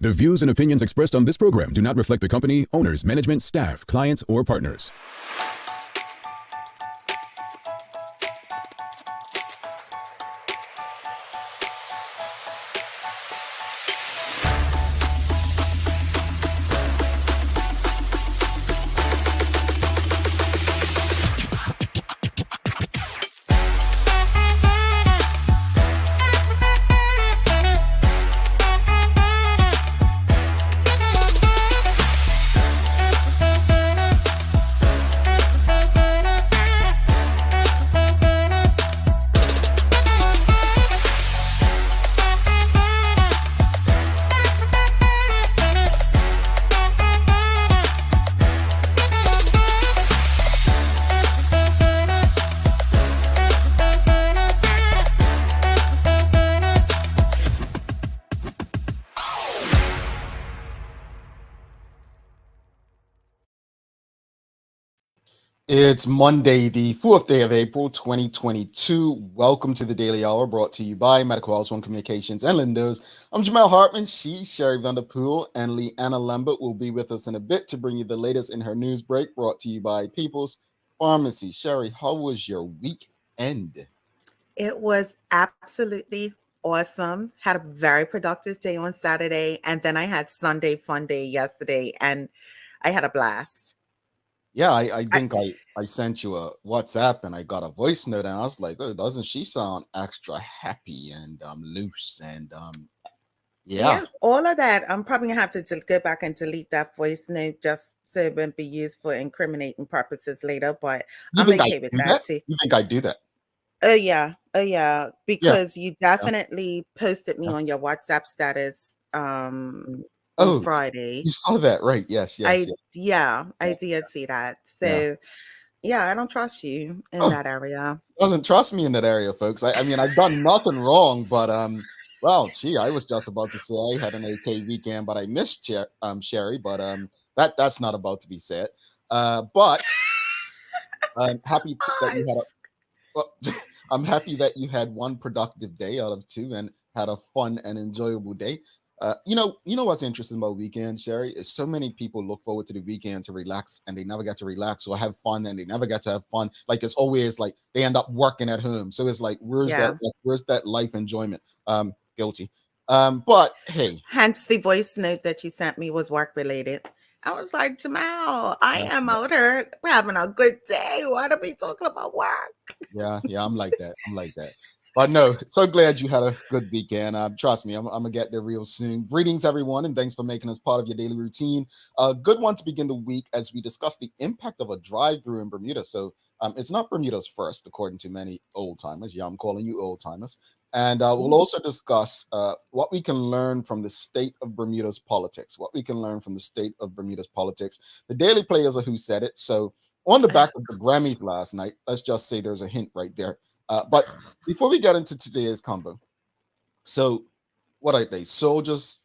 The views and opinions expressed on this program do not reflect the company, owners, management, staff, clients, or partners. It's Monday, the 4th day of April, 2022. Welcome to the Daily Hour, brought to you by Medical House One Communications and Lindos. I'm Jamal Hartman. She, Sherry Vanderpool, and Leanna Lambert will be with us in a bit to bring you the latest in her news break, brought to you by People's Pharmacy. Sherry, how was your weekend? It was absolutely awesome. Had a very productive day on Saturday, and then I had Sunday fun day yesterday, and I had a blast. Yeah, I think I sent you a WhatsApp and I got a voice note and I was like, oh, doesn't she sound extra happy and loose and yeah. All of that. I'm probably gonna have to go back and delete that voice note just so it won't be used for incriminating purposes later. But You I'm think I okay with do that that? too. You think I do that? Oh yeah, Yeah, because you yeah, definitely posted me yeah. on your WhatsApp status on Oh, Friday. you saw that, right? Yes, yes, yes. I did see that. Yeah. So yeah, I don't trust you in Oh, that area. doesn't trust me in that area, folks. I mean, I've done nothing wrong, but well, gee, I was just about to say I had an okay weekend, but I missed Sherry, but that's not about to be said. But I'm happy that you had a Us. well, I'm happy that you had one productive day out of two and had a fun and enjoyable day. You know what's interesting about weekends, Sherry, is so many people look forward to the weekend to relax and they never get to relax or have fun and they never get to have fun. Like it's always like they end up working at home. So it's like, Yeah. where's that life enjoyment? Guilty. But hey, Hence the voice note that you sent me was work related. I was like, Jamal, I yeah, am out here. We're having a good day. Why are we talking about work? yeah, I'm like that. I'm like that. But no, so glad you had a good weekend. Trust me, I'm gonna get there real soon. Greetings, everyone, and thanks for making us part of your daily routine. A good one to begin the week as we discuss the impact of a drive-through in Bermuda. So it's not Bermuda's first, according to many old timers. Yeah, I'm calling you old timers. And we'll Ooh. also discuss what we can learn from the state of Bermuda's politics. What we can learn from the state of Bermuda's politics. The Daily Players are who said it. So on the back of the Grammys last night, let's just say there's a hint right there. But before we get into today's combo, so what are they? Soldiers,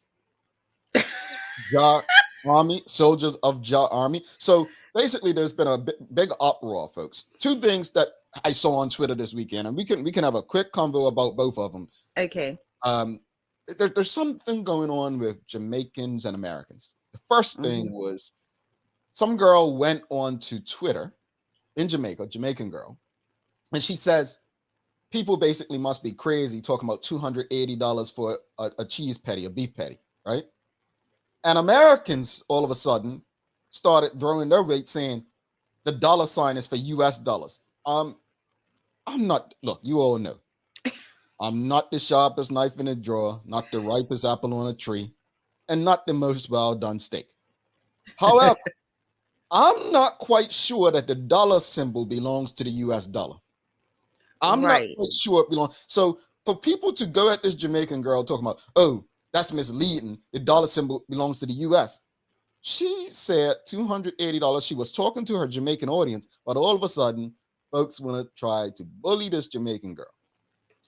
Ja Army, soldiers of Ja Army. So basically, there's been a big uproar, folks. Two things that I saw on Twitter this weekend, and we can have a quick convo about both of them. Okay. Um, there's something going on with Jamaicans and Americans. The first thing Mhm. was some girl went on to Twitter in Jamaica, Jamaican girl, and she says people basically must be crazy talking about $280 for a cheese patty, a beef patty, right? And Americans all of a sudden started throwing their weight saying the dollar sign is for US dollars. I'm not, look, you all know, I'm not the sharpest knife in the drawer, not the ripest apple on a tree, and not the most well done steak. However, I'm not quite sure that the dollar symbol belongs to the US dollar. I'm not Right. quite sure it belongs. So for people to go at this Jamaican girl talking about, oh, that's misleading. The dollar symbol belongs to the US. She said $280. She was talking to her Jamaican audience, but all of a sudden, folks want to try to bully this Jamaican girl.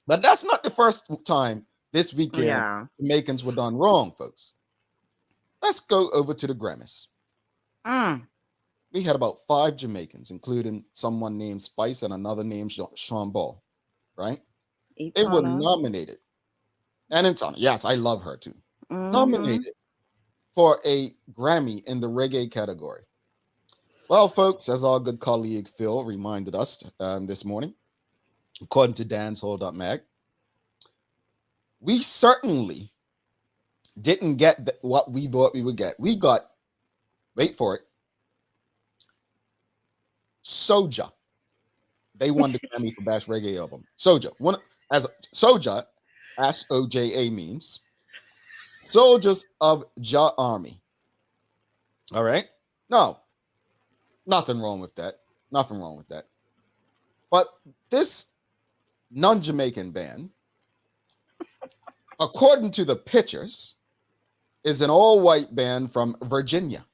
But that's not the first time this weekend Yeah. Jamaicans were done wrong, folks. Let's go over to the Grammys. Mm. We had about 5 Jamaicans, including someone named Spice and another named Sean Ball, right? They were Etana. nominated. And Intana, yes, I love her too. Mm-hmm. Nominated for a Grammy in the reggae category? Well, folks, as our good colleague Phil reminded us this morning, according to dancehall.mag, we certainly didn't get what we thought we would get. We got, wait for it, Soja. They won the Grammy for Best Reggae Album. Soja. Soja, S-O-J-A means Soldiers of Jah Army. All right? No, nothing wrong with that. Nothing wrong with that. But this non-Jamaican band, according to the pictures, is an all-white band from Virginia.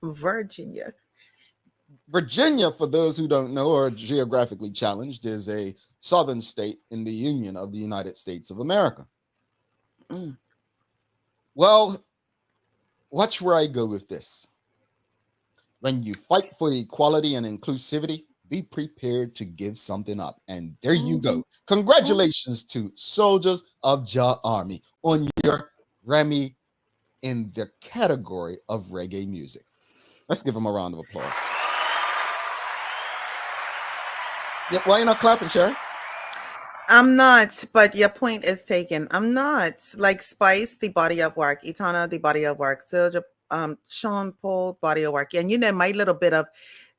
Virginia, for those who don't know or are geographically challenged, is a southern state in the Union of the United States of America. Well, watch where I go with this. When you fight for equality and inclusivity, be prepared to give something up. And there you go. Congratulations to Soldiers of Jah Army on your Grammy in the category of reggae music. Let's give them a round of applause. Yeah, why are you not clapping, Sherry? I'm not, but your point is taken. I'm not. Like Spice, the body of work. Etana, the body of work. Silja, Sean Paul, body of work. And my little bit of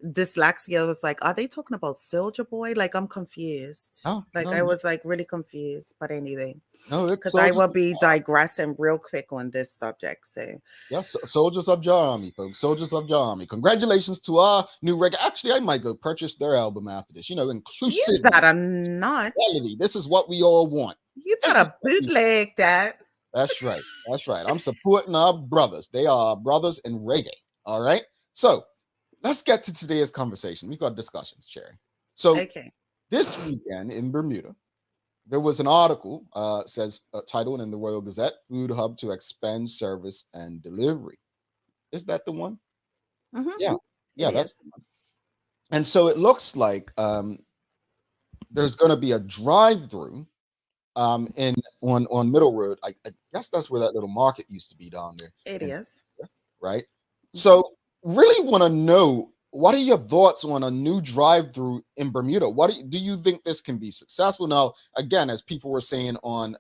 dyslexia was like, are they talking about Silja Boy? Like, I'm confused. I was like really confused. But anyway, because I will be digressing real quick on this subject. So yes, Soldiers of Jah Army, folks. Soldiers of Jah Army. Congratulations to our new reggae. Actually, I might go purchase their album after this. Inclusive. You better not. Quality. This is what we all want. You better bootleg that. That's right. That's right. I'm supporting our brothers. They are our brothers in reggae. All right. So let's get to today's conversation. We've got discussions, Sherry. So this weekend in Bermuda, there was an article, titled in the Royal Gazette, Food Hub to Expand Service and Delivery. Is that the one? Yeah, that's the one. And so it looks like there's going to be a drive-through on Middle Road. I guess that's where that little market used to be down there. It is. Right? So really want to know, what are your thoughts on a new drive-through in Bermuda? Do you think this can be successful? Now, again, as people were saying on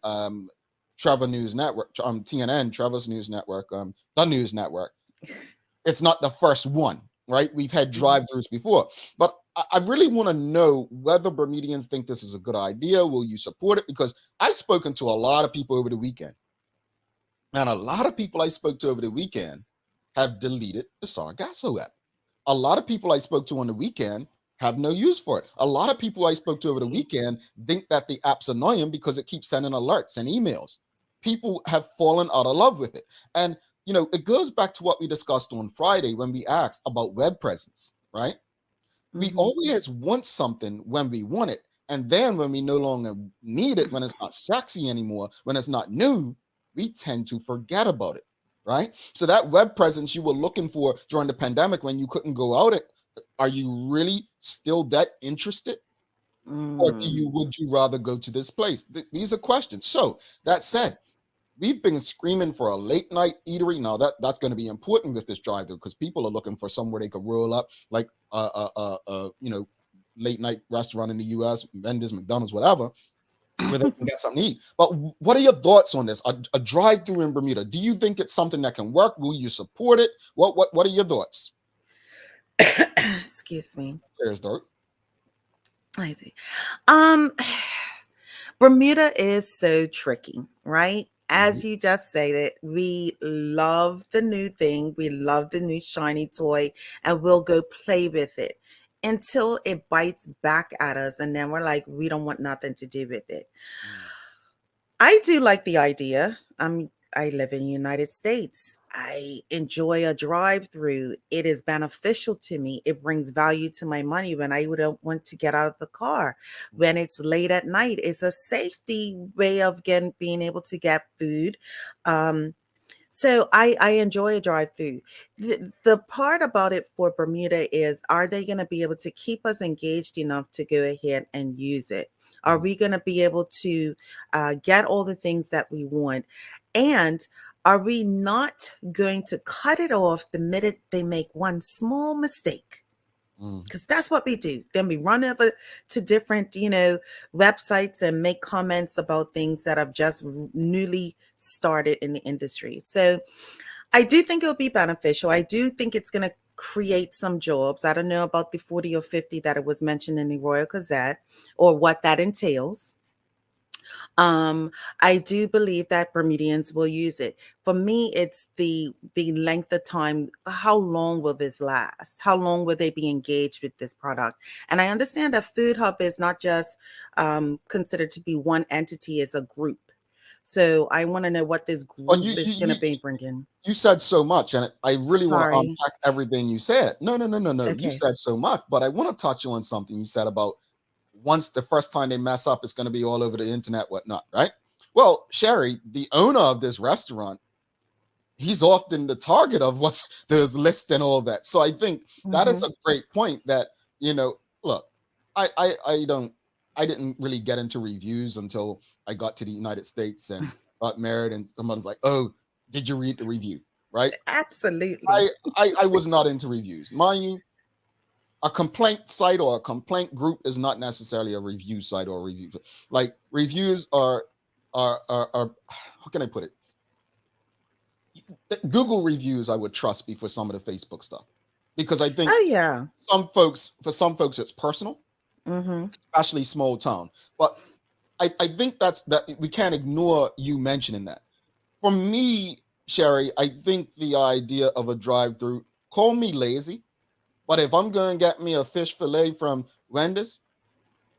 Trevor News Network, TNN, Trevor's News Network, the News Network, it's not the first one, right? We've had drive-throughs before, but I really want to know whether Bermudians think this is a good idea. Will you support it? Because I've spoken to a lot of people over the weekend, and a lot of people I spoke to over the weekend have deleted the Sargasso app. A lot of people I spoke to on the weekend have no use for it. A lot of people I spoke to over the weekend think that the app's annoying because it keeps sending alerts and emails. People have fallen out of love with it. And, it goes back to what we discussed on Friday when we asked about web presence, right? We always want something when we want it. And then when we no longer need it, when it's not sexy anymore, when it's not new, we tend to forget about it. Right? So that web presence you were looking for during the pandemic when you couldn't go out, are you really still that interested? Or would you rather go to this place? These are questions. So that said, we've been screaming for a late night eatery. Now that's going to be important with this drive-through because people are looking for somewhere they could roll up, like late night restaurant in the US, Wendy's, McDonald's, whatever, where they can get something to eat. But what are your thoughts on this? A drive-through in Bermuda. Do you think it's something that can work? Will you support it? What are your thoughts? Excuse me. There's dirt. I see. Bermuda is so tricky, right? As you just stated, we love the new thing. We love the new shiny toy, and we'll go play with it until it bites back at us. And then we're like, we don't want nothing to do with it. I do like the idea. I live in the United States. I enjoy a drive-through. It is beneficial to me. It brings value to my money when I don't want to get out of the car. When it's late at night, it's a safety way of being able to get food. So I enjoy a drive-through. The part about it for Bermuda is, are they going to be able to keep us engaged enough to go ahead and use it? Are we going to be able to get all the things that we want? And are we not going to cut it off the minute they make one small mistake? Because that's what we do. Then we run over to different, websites and make comments about things that have just newly started in the industry. So I do think it'll be beneficial. I do think it's going to create some jobs. I don't know about the 40 or 50 that it was mentioned in the Royal Gazette or what that entails. I do believe that Bermudians will use it. For me, it's the length of time. How long will this last? How long will they be engaged with this product? And I understand that Food Hub is not just considered to be one entity, as a group. So I want to know what this Well, group is going to be bringing. you said so much, and I really want to Sorry. unpack everything you said. No. You Okay. said so much, but I want to touch on something you said about once the first time they mess up, it's going to be all over the internet, whatnot, right? Well, Sherry, the owner of this restaurant, he's often the target of what's there's list and all that. So I think that is Mhm. a great point that, look, I didn't really get into reviews until I got to the United States and got married, and someone's like, oh, did you read the review? Right? Absolutely. I was not into reviews. Mind you, a complaint site or a complaint group is not necessarily a review site or a review. Like reviews are how can I put it? Google reviews I would trust before some of the Facebook stuff, because I think Oh, yeah. for some folks it's personal, Hmm. especially small town. But I think that we can't ignore you mentioning that. For me, Sherry, I think the idea of a drive-through, call me lazy, but if I'm going to get me a fish fillet from Wendy's,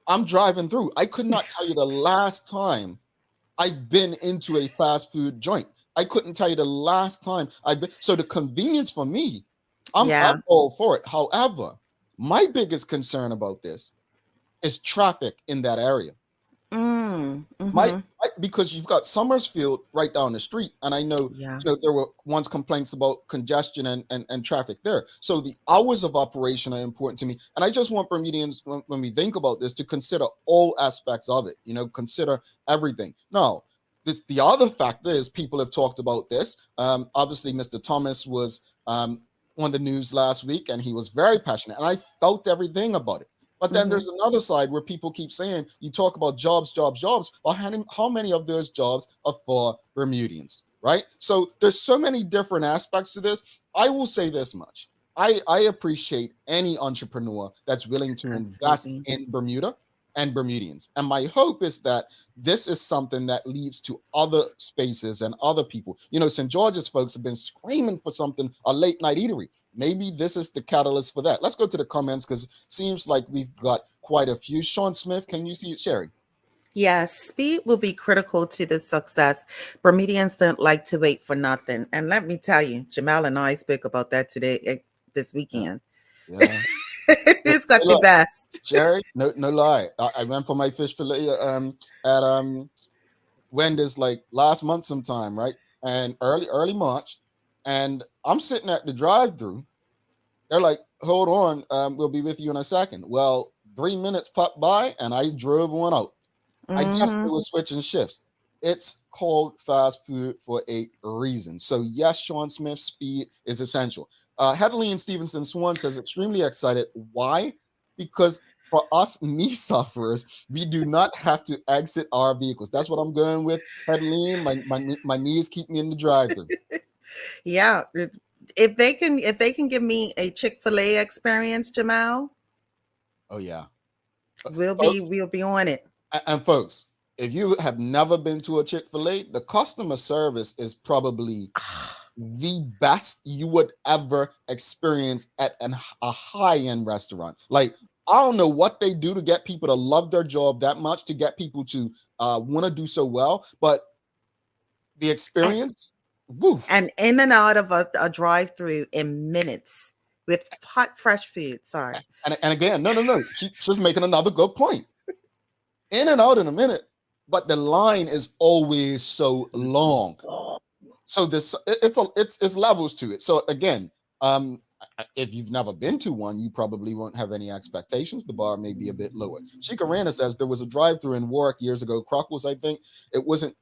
I'm driving through. I could not tell you the last time I've been into a fast food joint. I couldn't tell you the last time I've been. So the convenience for me, I'm Yeah. all for it. However, my biggest concern about this is traffic in that area. Mm-hmm. Because you've got Summersfield right down the street, and I know Yeah. there were once complaints about congestion and traffic there. So the hours of operation are important to me, and I just want Bermudians, when we think about this, to consider all aspects of it. Consider everything. Now, the other factor is people have talked about this. Obviously, Mr. Thomas was on the news last week, and he was very passionate, and I felt everything about it. But then there's another side where people keep saying, you talk about jobs. Well, how many of those jobs are for Bermudians, right? So there's so many different aspects to this. I will say this much. I appreciate any entrepreneur that's willing to invest Absolutely. in Bermuda and Bermudians. And my hope is that this is something that leads to other spaces and other people. St. George's folks have been screaming for something, a late night eatery. Maybe this is the catalyst for that. Let's go to the comments, because it seems like we've got quite a few. Sean Smith, can you see it, Sherry? Yes, speed will be critical to the success. Bermudians don't like to wait for nothing. And let me tell you, Jamal and I spoke about that today, this weekend. Yeah. Who's got the best? Sherry, no lie. I went for my fish fillet at Wendy's like last month sometime, right? And early March. And I'm sitting at the drive-through. They're like, hold on, we'll be with you in a second. Well, 3 minutes popped by and I drove one out. I guess they were switching shifts. It's called fast food for a reason. So yes, Sean Smith, speed is essential. Headley Stevenson Swan says, extremely excited. Why? Because for us knee sufferers, we do not have to exit our vehicles. That's what I'm going with. Headley, my knees keep me in the drive-through. Yeah. If they can give me a Chick-fil-A experience, Jamal, Oh yeah. we'll be on it. And folks, if you have never been to a Chick-fil-A, the customer service is probably the best you would ever experience at a high-end restaurant. Like, I don't know what they do to get people to love their job that much, to get people to want to do so well, but the experience, woo. And in and out of a drive-through in minutes with hot, fresh food. Sorry. And again, no. She's making another good point. In and out in a minute, but the line is always so long. So it's levels to it. So again, if you've never been to one, you probably won't have any expectations. The bar may be a bit lower. Sheikah Rana says there was a drive-through in Warwick years ago, Crockles, I think. It wasn't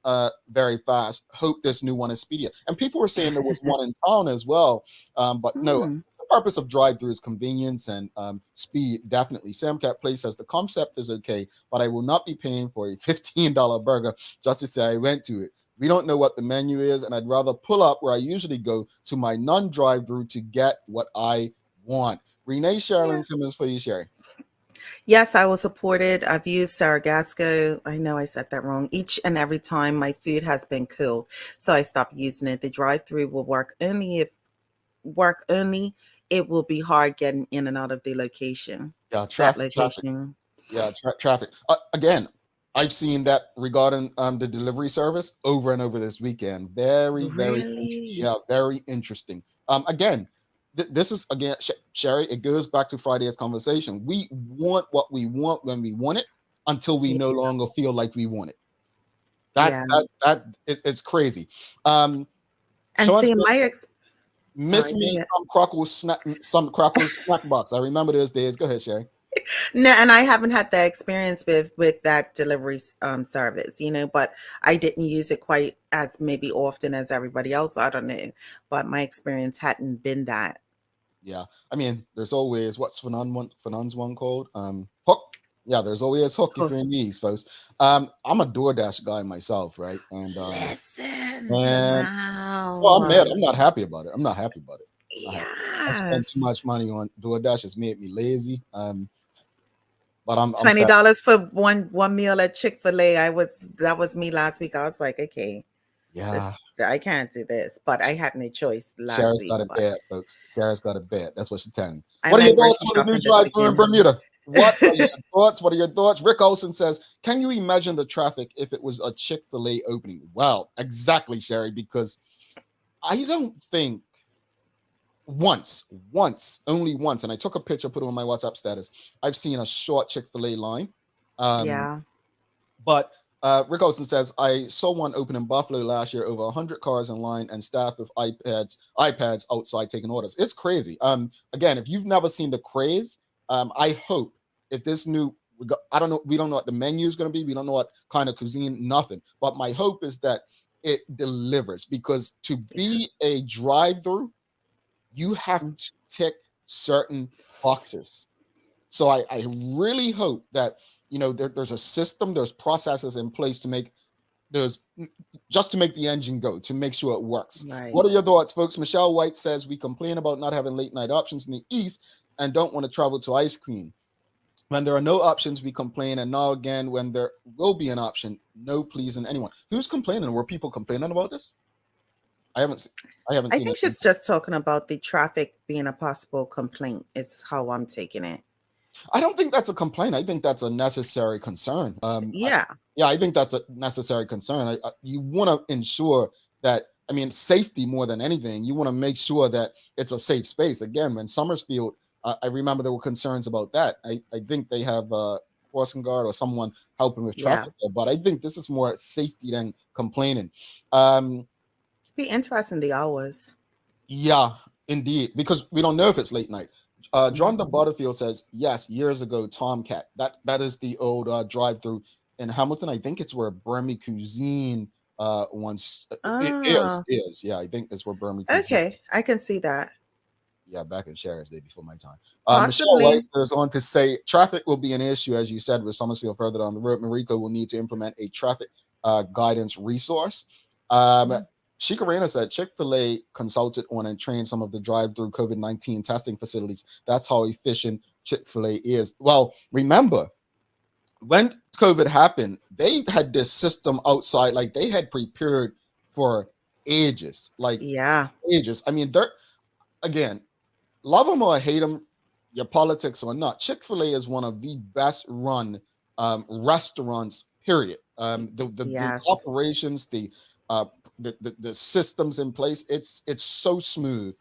very fast. Hope this new one is speedier. And people were saying there was one in town as well. But no, Mm. the purpose of drive-through is convenience and speed, definitely. Sam Cat Place says the concept is okay, but I will not be paying for a $15 burger just to say I went to it. We don't know what the menu is, and I'd rather pull up where I usually go to my non-drive-through to get what I want. Renee Sherilyn Yeah. Simmons for you, Sherry. Yes, I will support it. I've used Sargasco. I know I said that wrong. Each and every time my food has been cooled, so I stopped using it. The drive-through will work only if it will be hard getting in and out of the location. Yeah, That traffic. location. Yeah, traffic. Again, I've seen that regarding the delivery service over and over this weekend. Very, Really? very interesting. Again, this is again, Sherry. It goes back to Friday's conversation. We want what we want when we want it until we Yeah. no longer feel like we want it. Yeah. It's crazy. And Sean see, Smith, miss sorry, go me ahead. some Crackle snack box. I remember those days. Go ahead, Sherry. No, and I haven't had that experience with that delivery service, but I didn't use it quite as maybe often as everybody else. I don't know, but my experience hadn't been that. Yeah, I mean, there's always what's Fernand's one called? Hook. Yeah, there's always Hook if Hook. you're in the East, folks. I'm a DoorDash guy myself, right? And Listen, well, I'm mad. I'm not happy about it. I'm not happy about it. I spend yes, too much money on DoorDash. It's made me lazy. But I'm sad. $20 for one meal at Chick-fil-A. That was me last week. I was like, okay, Yeah, I can't do this, but I had no choice last Shara's week. got a but bed, folks. Shara's got a bed. That's what she's telling me. I What are your went thoughts grocery on the new shopping this drive-through in weekend. Bermuda? What are your thoughts? What are your thoughts? Rick Olson says, "Can you imagine the traffic if it was a Chick-fil-A opening?" Well, exactly, Sherry, because I don't think only once, and I took a picture, put it on my WhatsApp status. I've seen a short Chick-fil-A line. Yeah, But Rick Olson says, I saw one open in Buffalo last year, over 100 cars in line and staff with iPads outside taking orders. It's crazy. Again, if you've never seen the craze, I hope if this new, I don't know, we don't know what the menu is going to be. We don't know what kind of cuisine, nothing. But my hope is that it delivers, because to be a drive-through, you have to tick certain boxes. So I really hope that there's a system, there's processes in place to make the engine go, to make sure it works. right. What are your thoughts, folks? Michelle White says, we complain about not having late night options in the East and don't want to travel to ice cream. When there are no options, we complain, and now again, when there will be an option, no pleasing anyone. Who's complaining? Were people complaining about this? I haven't seen I think it. she's just talking about the traffic being a possible complaint, is how I'm taking it. I don't think that's a complaint. I think that's a necessary concern. Yeah. I think that's a necessary concern. You want to ensure that, safety more than anything. You want to make sure that it's a safe space. Again, when Summersfield, I remember there were concerns about that. I think they have a crossing guard or someone helping with traffic there, but I think this is more safety than complaining. Be interesting the hours. Yeah, indeed, because we don't know if it's late night. John de Butterfield says, yes, years ago, Tomcat. That is the old drive-through in Hamilton. I think it's where Burmese Cuisine once it is. Yeah, I think it's where Burmese Cuisine. Okay, I can see that. Yeah, back in Sheriff's Day before my time. Possibly. Michelle White goes on to say, traffic will be an issue, as you said, with Summersfield further down the road. Mariko will need to implement a traffic guidance resource. Sheikah Rana said Chick-fil-A consulted on and trained some of the drive-through COVID-19 testing facilities. That's how efficient Chick-fil-A is. Well, remember, when COVID happened, they had this system outside, like they had prepared for ages. Ages. Again, love them or hate them, your politics or not, Chick-fil-A is one of the best run restaurants, period. The operations, the systems in place, it's so smooth.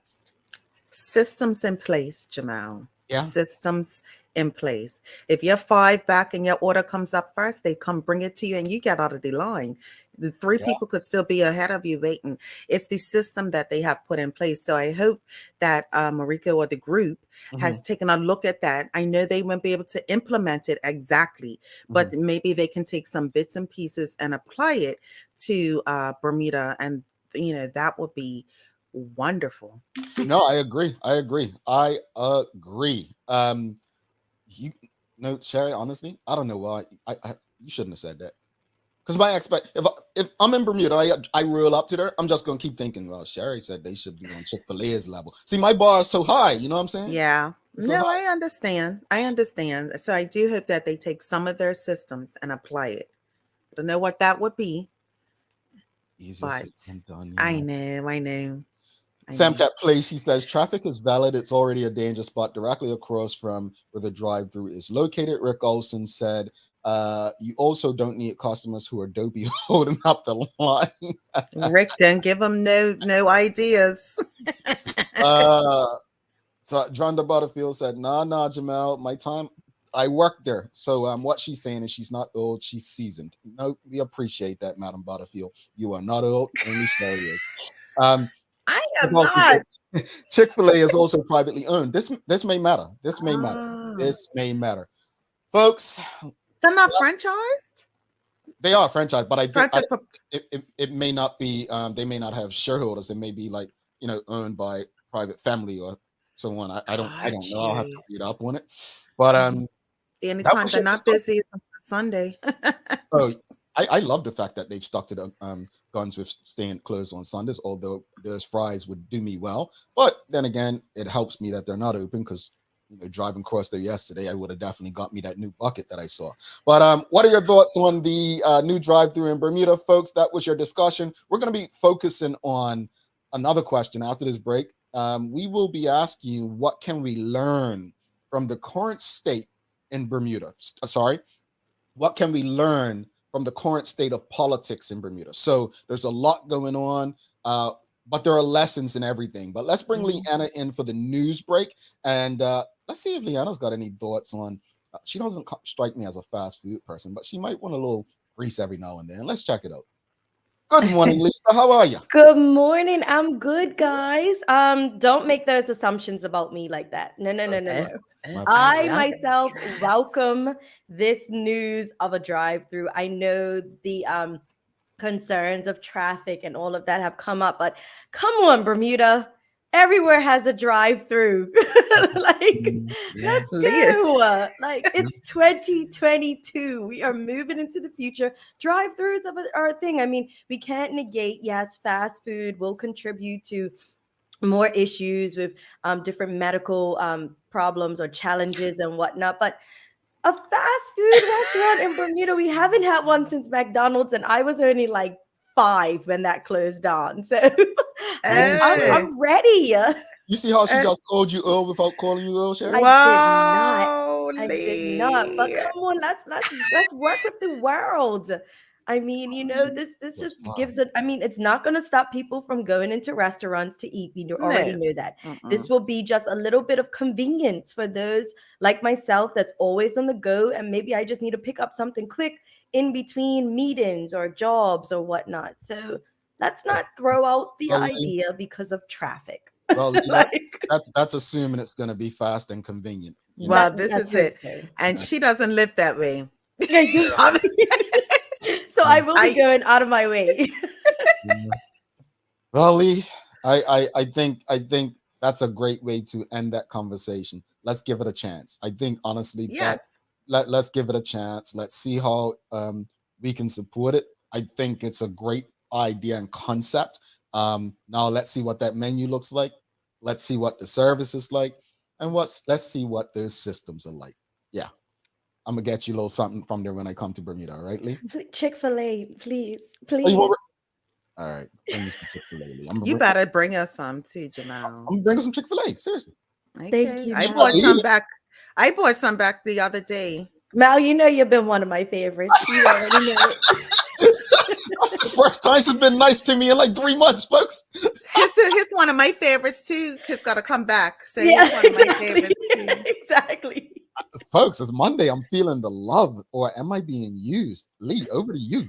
Systems in place, Jamal. Yeah. Systems in place. If you're 5 back and your order comes up first, they come bring it to you and you get out of the line. The three Yeah. people could still be ahead of you waiting. It's the system that they have put in place. So I hope that Mariko or the group Mhm, has taken a look at that. I know they won't be able to implement it exactly, but mhm. maybe they can take some bits and pieces and apply it to Bermuda, and that would be wonderful. No, I agree. I agree. I agree. You no, Sherry. Honestly, I don't know why. You shouldn't have said that. Because if I'm in Bermuda, I roll up to there. I'm just gonna keep thinking. Well, Sherry said they should be on Chick-fil-A's level. See, my bar is so high. You know what I'm saying? Yeah. It's so No, high. I understand. I understand. So I do hope that they take some of their systems and apply it. I don't know what that would be, Easier but said than done. I know, I know, I Sam know. Cat Place, she says traffic is valid. It's already a danger spot directly across from where the drive through is located. Rick Olson said, you also don't need customers who are dopey holding up the line. Rick, don't give them no ideas. uh, so Dronda Butterfield said, nah, Jamel, my time, I worked there. So what she's saying is she's not old, she's seasoned. No, we appreciate that, Madam Butterfield. You are not old, only Sherry is. Um, I Rick am Olson not. said, Chick-fil-A is also privately owned. This may matter. This may matter. Ah, This may matter. Folks, they're not franchised. they are franchise, but I think Franchise. it may not be they may not have shareholders. They may be like, owned by private family or someone. I don't Got know. I'll have to you. read up on it. But that Anytime was they're your not discussion. busy it's on Sunday. Oh, I love the fact that they've stuck to the guns with staying closed on Sundays, although those fries would do me well. But then again, it helps me that they're not open because driving across there yesterday, I would have definitely got me that new bucket that I saw. But what are your thoughts on the new drive-through in Bermuda, folks? That was your discussion. We're going to be focusing on another question after this break. We will be asking you, what can we learn from the current state in Bermuda? Sorry, what can we learn from the current state of politics in Bermuda? So there's a lot going on, but there are lessons in everything. But let's bring Leanna in for the news break, and let's see if Leanna's got any thoughts on. She doesn't strike me as a fast food person, but she might want a little grease every now and then. Let's check it out. Good morning, Lisa. How are you? Good morning. I'm good, guys. Don't make those assumptions about me like that. No. I love it. myself Yes. welcome this news of a drive-through. I know the concerns of traffic and all of that have come up, but come on, Bermuda. Everywhere has a drive-through. Like, let's Leah. go. Like, it's 2022. We are moving into the future. Drive-throughs are a thing. I mean, we can't negate, yes, fast food will contribute to more issues with different medical problems or challenges and whatnot. But a fast food restaurant in Bermuda, we haven't had one since McDonald's, and I was only like 5 when that closed down. So I'm ready. You see how she just called you Earl without calling you Earl, Sherry? Wow, I did not. But come on, let's work with the world. I mean, this just gives it. I mean, it's not going to stop people from going into restaurants to eat. We already know that. This will be just a little bit of convenience for those like myself that's always on the go, and maybe I just need to pick up something quick in between meetings or jobs or whatnot. So let's not throw out the idea because of traffic. Well, that's assuming it's going to be fast and convenient. Well, this is it. So. And she doesn't live that way. I do. So I will be going out of my way. Well, Lee, I think that's a great way to end that conversation. Let's give it a chance. I think honestly, yes. Let's give it a chance. Let's see how we can support it. I think it's a great idea and concept. Now let's see what that menu looks like. Let's see what the service is like, and let's see what those systems are like. Yeah. I'm gonna get you a little something from there when I come to Bermuda, all right, Lee? Chick-fil-A, please. All right, bring me some Chick-fil-A, Lee. You better bring us some too, Jamal. I'm gonna bring us some Chick-fil-A, seriously. Okay. Thank you. I bought some back. I bought some back the other day. Mal, you've been one of my favorites. You already know it. That's the first time it's been nice to me in like 3 months, folks. He's one of my favorites too. He's got to come back. So he's one of my favorites too. Exactly. Folks, it's Monday. I'm feeling the love, or am I being used? Lee, over to you.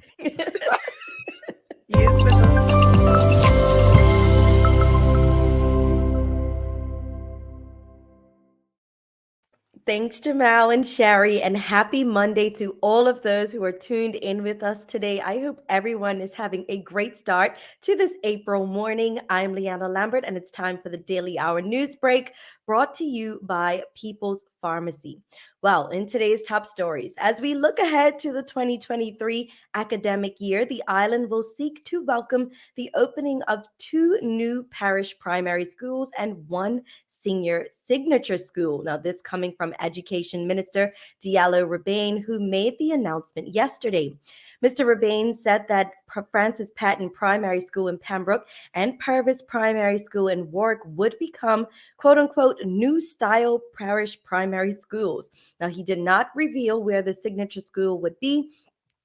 Thanks, Jamal and Sherry, and happy Monday to all of those who are tuned in with us today. I hope everyone is having a great start to this April morning. I'm Leanna Lambert, and it's time for the Daily Hour News Break brought to you by People's Pharmacy. Well, in today's top stories, as we look ahead to the 2023 academic year, the island will seek to welcome the opening of 2 new parish primary schools and 1 senior signature school. Now, this coming from Education Minister Diallo Rebane, who made the announcement yesterday. Mr. Rebane said that Francis Patton Primary School in Pembroke and Purvis Primary School in Warwick would become, quote unquote, new style parish primary schools. Now, he did not reveal where the signature school would be,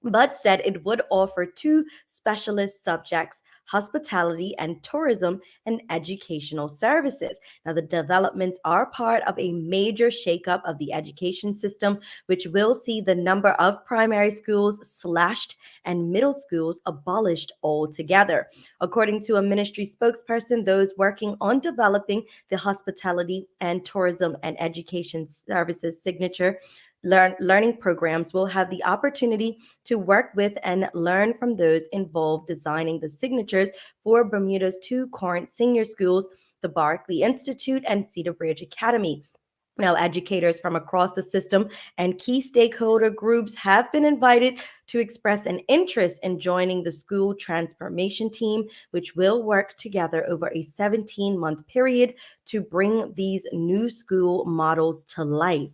but said it would offer 2 specialist subjects: hospitality and tourism, and educational services. Now, the developments are part of a major shakeup of the education system, which will see the number of primary schools slashed and middle schools abolished altogether. According to a ministry spokesperson, those working on developing the hospitality and tourism and education services signature learning programs will have the opportunity to work with and learn from those involved designing the signatures for Bermuda's 2 current senior schools, the Barclay Institute and Cedar Bridge Academy. Now, educators from across the system and key stakeholder groups have been invited to express an interest in joining the school transformation team, which will work together over a 17-month period to bring these new school models to life.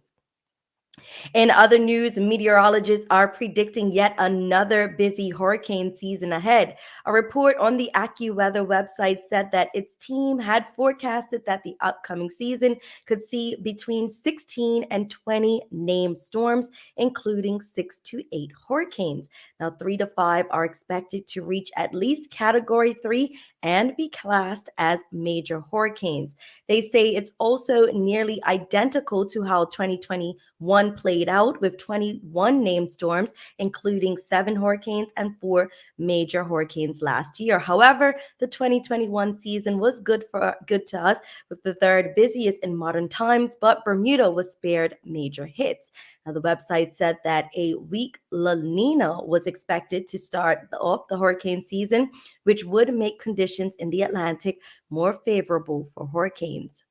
In other news, meteorologists are predicting yet another busy hurricane season ahead. A report on the AccuWeather website said that its team had forecasted that the upcoming season could see between 16 and 20 named storms, including 6 to 8 hurricanes. Now, 3 to 5 are expected to reach at least Category 3 and be classed as major hurricanes. They say it's also nearly identical to how 2021 played out, with 21 named storms, including 7 hurricanes and 4 major hurricanes last year. However, the 2021 season was good to us, with the 3rd busiest in modern times, but Bermuda was spared major hits. Now, the website said that a weak La Nina was expected to start off the hurricane season, which would make conditions in the Atlantic more favorable for hurricanes.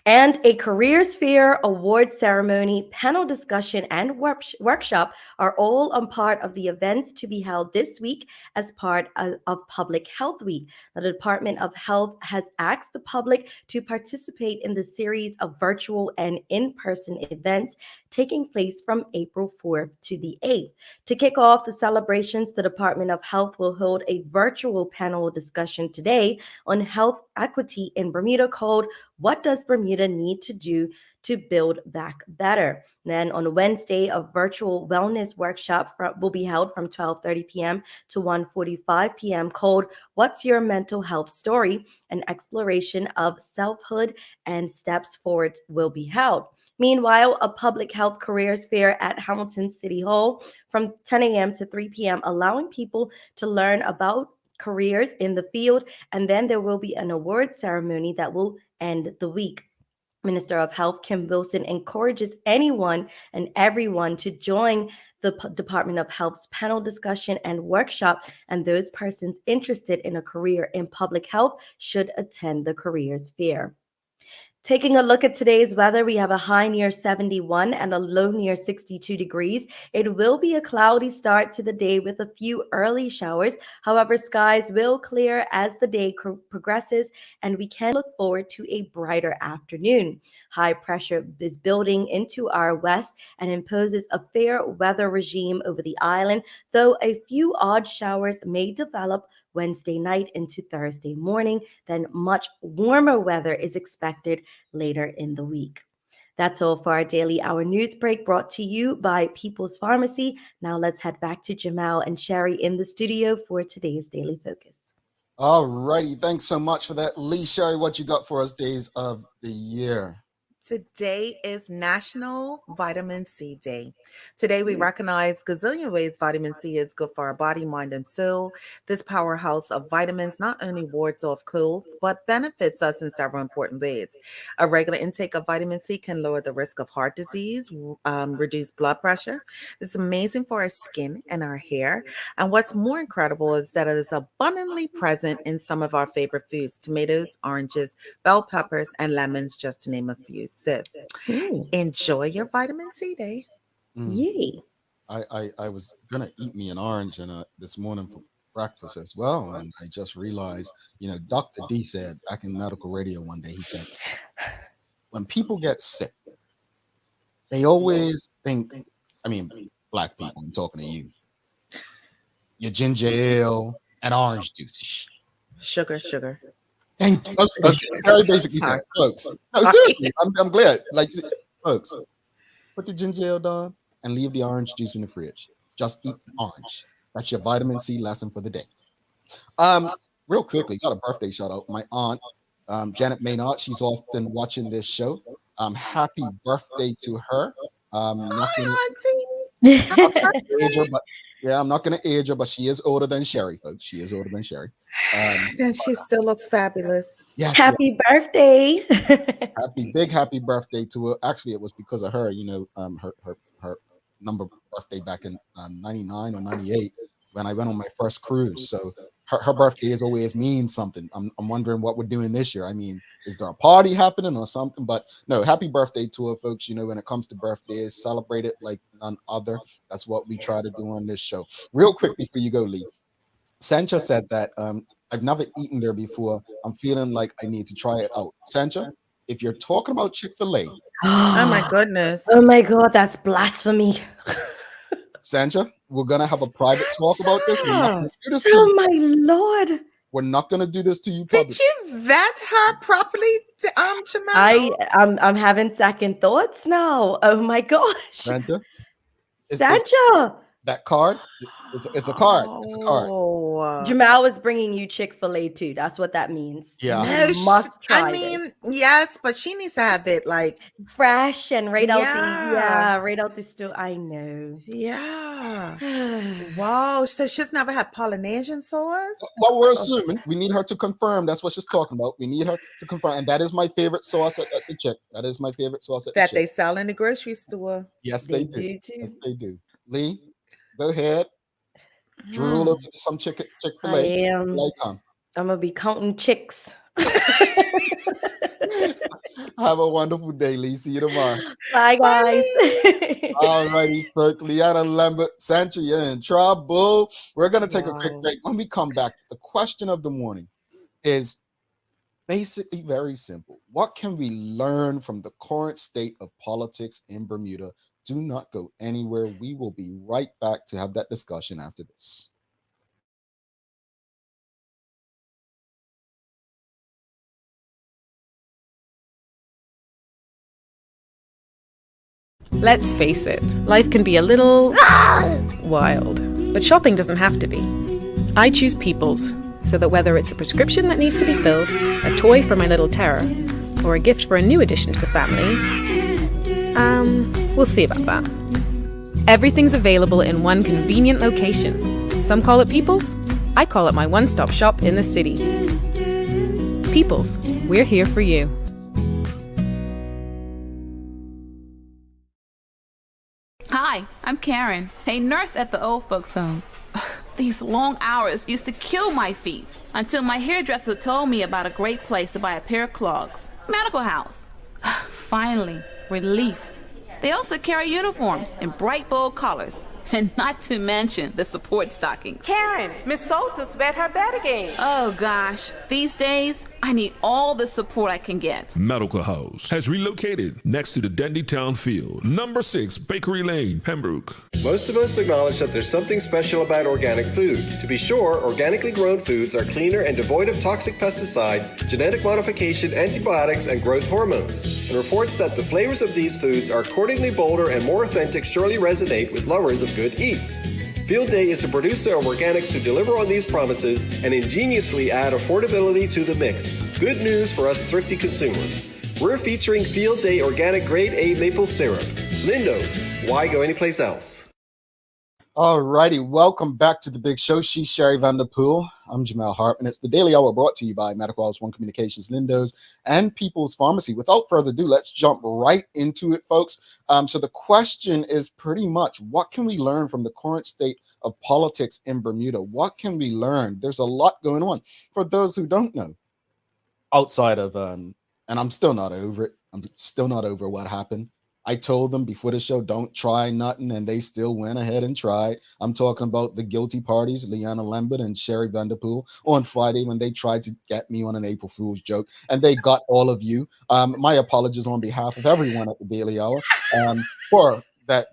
And a careers fair, award ceremony, panel discussion, and workshop are all a part of the events to be held this week as part of Public Health Week. The Department of Health has asked the public to participate in the series of virtual and in-person events taking place from April 4th to the 8th. To kick off the celebrations, the Department of Health will hold a virtual panel discussion today on health equity in Bermuda called "What Does Bermuda Need to Do to Build Back Better?" Then on Wednesday, a virtual wellness workshop will be held from 12:30 p.m. to 1:45 p.m. called "What's Your Mental Health Story?" An exploration of selfhood and steps forward will be held. Meanwhile, a public health careers fair at Hamilton City Hall from 10 a.m. to 3 p.m., allowing people to learn about careers in the field, and then there will be an award ceremony that will end the week. Minister of Health Kim Wilson encourages anyone and everyone to join the Department of Health's panel discussion and workshop, and those persons interested in a career in public health should attend the careers fair. Taking a look at today's weather, we have a high near 71 and a low near 62 degrees. It will be a cloudy start to the day with a few early showers. However, skies will clear as the day progresses, and we can look forward to a brighter afternoon. High pressure is building into our west and imposes a fair weather regime over the island, though a few odd showers may develop Wednesday night into Thursday morning. Then much warmer weather is expected later in the week. That's all for our Daily Hour News Break, brought to you by People's Pharmacy. Now let's head back to Jamal and Sherry in the studio for today's Daily Focus. All righty. Thanks so much for that, Lee. Sherry, what you got for us days of the year? Today is National Vitamin C Day. Today, we recognize gazillion ways vitamin C is good for our body, mind, and soul. This powerhouse of vitamins not only wards off colds, but benefits us in several important ways. A regular intake of vitamin C can lower the risk of heart disease, reduce blood pressure. It's amazing for our skin and our hair. And what's more incredible is that it is abundantly present in some of our favorite foods: tomatoes, oranges, bell peppers, and lemons, just to name a few. So enjoy your vitamin C day. Yay. I was gonna eat me an orange this morning for breakfast as well, and I just realized, Dr. D said back in medical radio one day, he said, when people get sick, they always think, black people, I'm talking to you, your ginger ale and orange juice. Sugar. Thank you. Very basically said, folks. No, seriously, I'm glad. Like, folks, put the ginger ale down and leave the orange juice in the fridge. Just eat the orange. That's your vitamin C lesson for the day. Real quickly, got a birthday shout out. My aunt, Janet Maynard, she's often watching this show. Happy birthday to her. I'm not gonna age her, but she is older than Sherry, folks. She is older than Sherry. And she still looks fabulous. Yes, Happy birthday. happy birthday to her. Actually, it was because of her, her number birthday back in 99 or 98 when I went on my first cruise. So her birthday is always means something. I'm wondering what we're doing this year. Is there a party happening or something? But no, happy birthday to her, folks. When it comes to birthdays, celebrate it like none other. That's what we try to do on this show. Real quick before you go, Lee. Sancha said that I've never eaten there before. I'm feeling like I need to try it out. Sancha, if you're talking about Chick-fil-A. Oh my goodness. Oh my God, that's blasphemy. Sancha, we're going to have a private talk about this. We're not gonna do this to Oh you. my Lord. We're not going to do this to you Did publicly. you vet her properly, Jamal? I'm having second thoughts now. Oh my gosh. Sancha, Sancha. that card, it's a card. It's a card. Oh. Jamal was bringing you Chick-fil-A too. That's what that means. Yeah. No, You must try yes, but she needs to have it like fresh and right Yeah. right out the store. I know. yeah. Wow. So she's never had Polynesian sauce? Well, we're assuming we need her to confirm. That's what she's talking about. We need her to confirm. And that is my favorite sauce at the Chick. That is my favorite sauce at the That Chick. they sell in the grocery store. Yes, they do. too. Yes, they do. Lee, go ahead. Drool over some I Chick-fil-A. am. I'm gonna be counting chicks. Have a wonderful day, Lee. See you tomorrow. Bye, guys. All righty, folks. Leanna Lambert, Sancha, you're in trouble. We're going to take a quick Wow. break. When we come back, the question of the morning is basically very simple. What can we learn from the current state of politics in Bermuda? Do not go anywhere. We will be right back to have that discussion after this. Let's face it, life can be a little wild, but shopping doesn't have to be. I choose Peoples, so that whether it's a prescription that needs to be filled, a toy for my little terror, or a gift for a new addition to the family, we'll see about that. Everything's available in one convenient location. Some call it Peoples, I call it my one-stop shop in the city. Peoples, we're here for you. Hi, I'm Karen, a nurse at the old folks home. These long hours used to kill my feet until my hairdresser told me about a great place to buy a pair of clogs. Medical House. Finally, relief. They also carry uniforms in bright, bold colors. And not to mention the support stockings. Karen, Miss Soltis vet her bed again. Oh gosh, these days, I need all the support I can get. Medical House has relocated next to the Dendy Town Field, number 6 Bakery Lane, Pembroke. Most of us acknowledge that there's something special about organic food. To be sure, organically grown foods are cleaner and devoid of toxic pesticides, genetic modification, antibiotics, and growth hormones. And reports that the flavors of these foods are accordingly bolder and more authentic surely resonate with lovers of good eats. Field Day is a producer of organics who deliver on these promises and ingeniously add affordability to the mix. Good news for us thrifty consumers. We're featuring Field Day Organic Grade A Maple Syrup. Lindo's, why go anyplace else? All righty, welcome back to the big show. She's Sherry Vanderpool. I'm Jamal Hartman. It's the Daily Hour brought to you by Medical House One Communications, Lindo's, and People's Pharmacy. Without further ado, let's jump right into it, folks. So the question is pretty much, what can we learn from the current state of politics in Bermuda? What can we learn? There's a lot going on. For those who don't know, outside of, and I'm still not over it. I'm still not over what happened. I told them before the show, don't try nothing, and they still went ahead and tried. I'm talking about the guilty parties, Leanna Lambert and Sherry Vanderpool, on Friday when they tried to get me on an April Fool's joke, and they got all of you. My apologies on behalf of everyone at the Daily Hour for that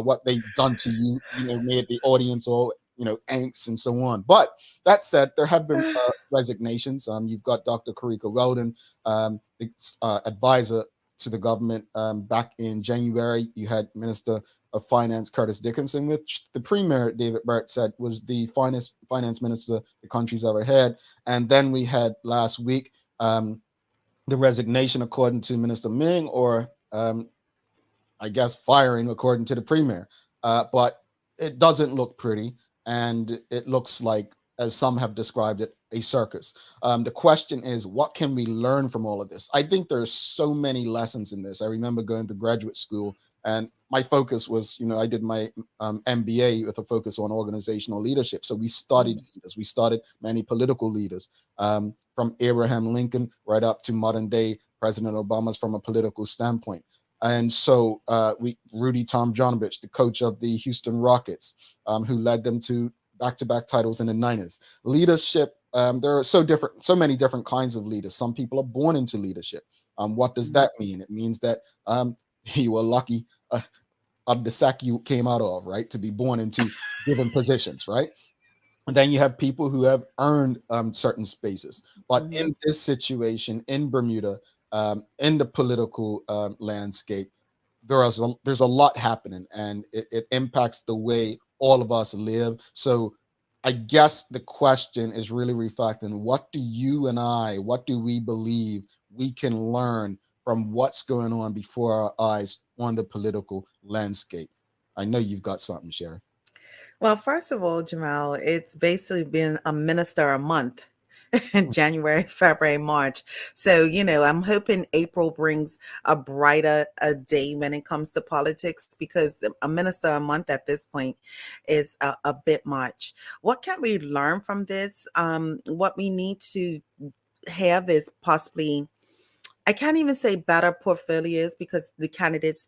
what they've done to you, made the audience all, angst and so on. But that said, there have been resignations. You've got Dr. Karika Weldon, the advisor to the government. Back in January, you had Minister of Finance Curtis Dickinson, which the Premier David Burt said was the finest finance minister the country's ever had. And then we had last week the resignation according to Minister Ming, or I guess firing according to the Premier. But it doesn't look pretty, and it looks like, as some have described it, a circus. The question is, what can we learn from all of this? I think there's so many lessons in this. I remember going to graduate school, and my focus was, I did my MBA with a focus on organizational leadership. So we studied leaders. We studied many political leaders, from Abraham Lincoln right up to modern day President Obama's from a political standpoint. And so Rudy Tomjanovich, the coach of the Houston Rockets, who led them to back-to-back titles in the 90s. Leadership, there are so many different kinds of leaders. Some people are born into leadership. What does that mean? It means that you were lucky out of the sack you came out of, right, to be born into given positions, right? And then you have people who have earned certain spaces. But in this situation in Bermuda, in the political landscape, there's a lot happening, and it impacts the way all of us live. So I guess the question is really reflecting, what do we believe we can learn from what's going on before our eyes on the political landscape? I know you've got something, Sherry. Well, first of all, Jamal, it's basically been a minister a month. January, February, March. So, I'm hoping April brings a brighter day when it comes to politics, because a minister a month at this point is a bit much. What can we learn from this? What we need to have is possibly, I can't even say better portfolios, because the candidates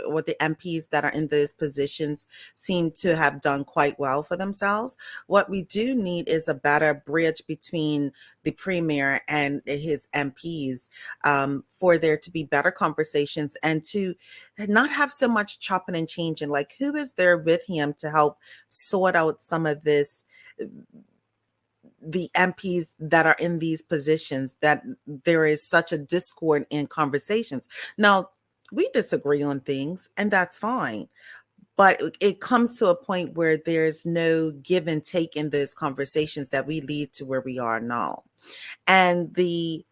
or the MPs that are in those positions seem to have done quite well for themselves. What we do need is a better bridge between the Premier and his MPs, for there to be better conversations and to not have so much chopping and changing. Like, who is there with him to help sort out some of this? The MPs that are in these positions, that there is such a discord in conversations. Now, we disagree on things, and that's fine. But it comes to a point where there's no give and take in those conversations that we lead to where we are now. And the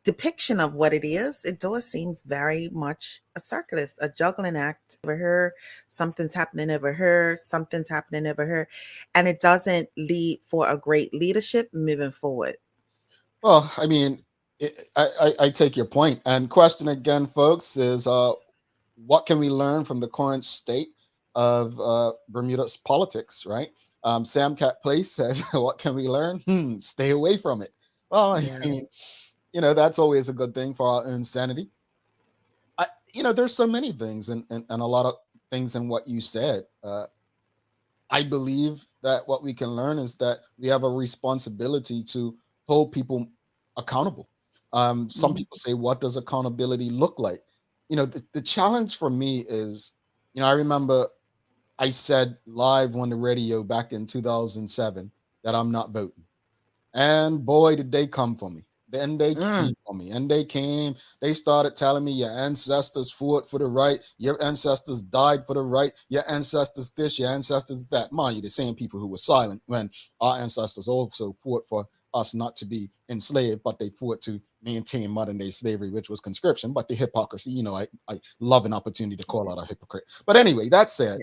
depiction of what it is, it does seems very much a circus, a juggling act. Over here, something's happening over here, something's happening over here, and it doesn't lead for a great leadership moving forward. Well, I mean, I take your point. And question again, folks, is what can we learn from the current state of Bermuda's politics, right? Sam Cat Place says, what can we learn? Stay away from it. Well, I mean, that's always a good thing for our own sanity. There's so many things and a lot of things in what you said. I believe that what we can learn is that we have a responsibility to hold people accountable. Some people say, what does accountability look like? The challenge for me is, I remember I said live on the radio back in 2007 that I'm not voting. And boy, did they come for me. Then they came for me, and they started telling me your ancestors fought for the right, your ancestors died for the right, your ancestors this, your ancestors that. Mind you, the same people who were silent when our ancestors also fought for us not to be enslaved, but they fought to maintain modern day slavery, which was conscription. But the hypocrisy, you know, I love an opportunity to call out a hypocrite. But anyway, that said,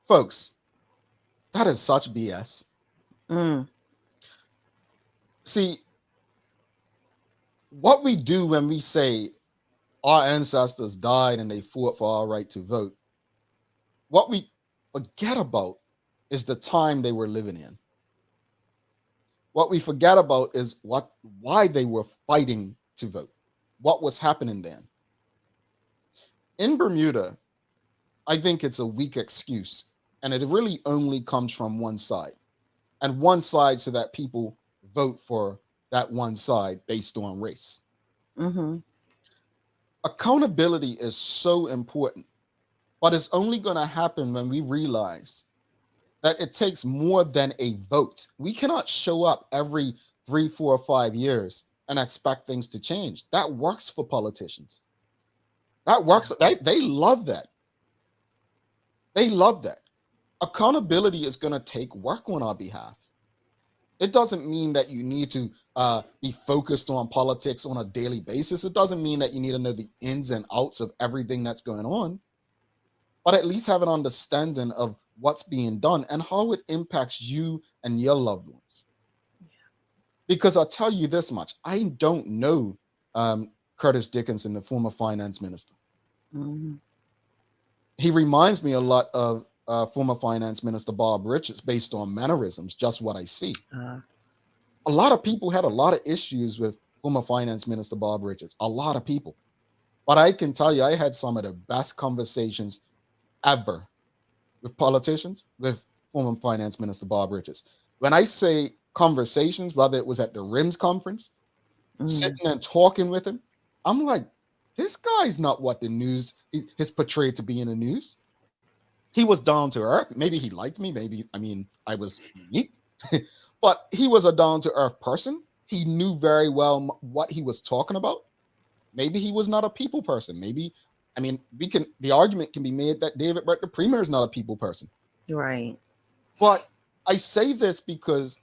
folks, that is such BS. See, what we do when we say our ancestors died and they fought for our right to vote, what we forget about is the time they were living in. What we forget about is why they were fighting to vote, what was happening then. In Bermuda, I think it's a weak excuse, and it really only comes from one side, and one side so that people vote for that one side based on race. Accountability is so important, but it's only going to happen when we realize that it takes more than a vote. We cannot show up every 3, 4, or 5 years and expect things to change. That works for politicians. That works. They love that. They love that. Accountability is going to take work on our behalf. It doesn't mean that you need to be focused on politics on a daily basis. It doesn't mean that you need to know the ins and outs of everything that's going on, but at least have an understanding of what's being done and how it impacts you and your loved ones. Because I'll tell you this much, I don't know Curtis Dickinson, the former finance minister. He reminds me a lot of former finance minister Bob Richards based on mannerisms, just what I see. A lot of people had a lot of issues with former finance minister Bob Richards, a lot of people. But I can tell you, I had some of the best conversations ever with politicians, with former finance minister Bob Richards. When I say conversations, whether it was at the RIMS conference, sitting and talking with him, I'm like, this guy's not what the news is portrayed to be in the news. He was down to earth. Maybe he liked me. Maybe, I mean, I was unique, but he was a down to earth person. He knew very well what he was talking about. Maybe he was not a people person. Maybe, I mean, the argument can be made that David Brett, the premier, is not a people person. Right. But I say this because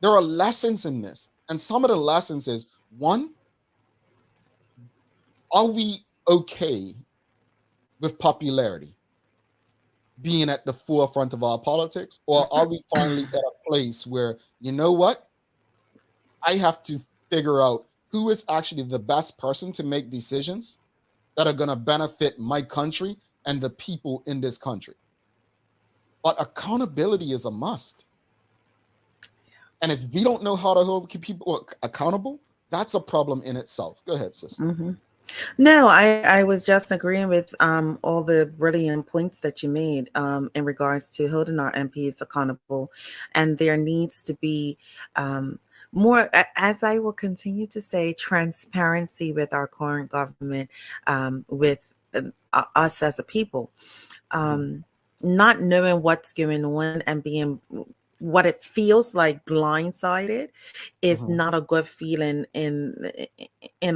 there are lessons in this. And some of the lessons is, one, are we okay with popularity being at the forefront of our politics? Or are we finally at a place where, you know what? I have to figure out who is actually the best person to make decisions that are going to benefit my country and the people in this country. But accountability is a must. And if we don't know how to hold people accountable, that's a problem in itself. Go ahead, sis. No, I was just agreeing with all the brilliant points that you made in regards to holding our MPs accountable, and there needs to be more, as I will continue to say, transparency with our current government, with us as a people, not knowing what's going on and being what it feels like blindsided is not a good feeling in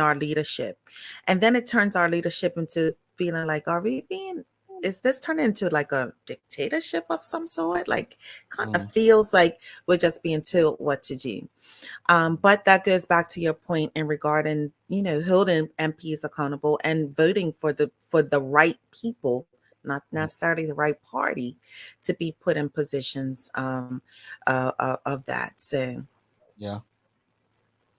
our leadership. And then it turns our leadership into feeling like, is this turning into like a dictatorship of some sort? Like, kind of feels like we're just being told what to do. But that goes back to your point in regarding, holding MPs accountable and voting for the right people, not necessarily the right party, to be put in positions of that. So, yeah.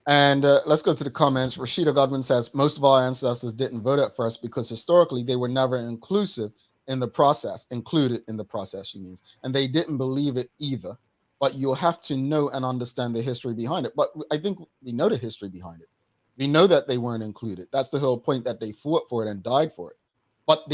And let's go to the comments. Rashida Godwin says, most of our ancestors didn't vote at first because historically they were never included in the process, she means, and they didn't believe it either. But you'll have to know and understand the history behind it. But I think we know the history behind it. We know that they weren't included. That's the whole point, that they fought for it and died for it. But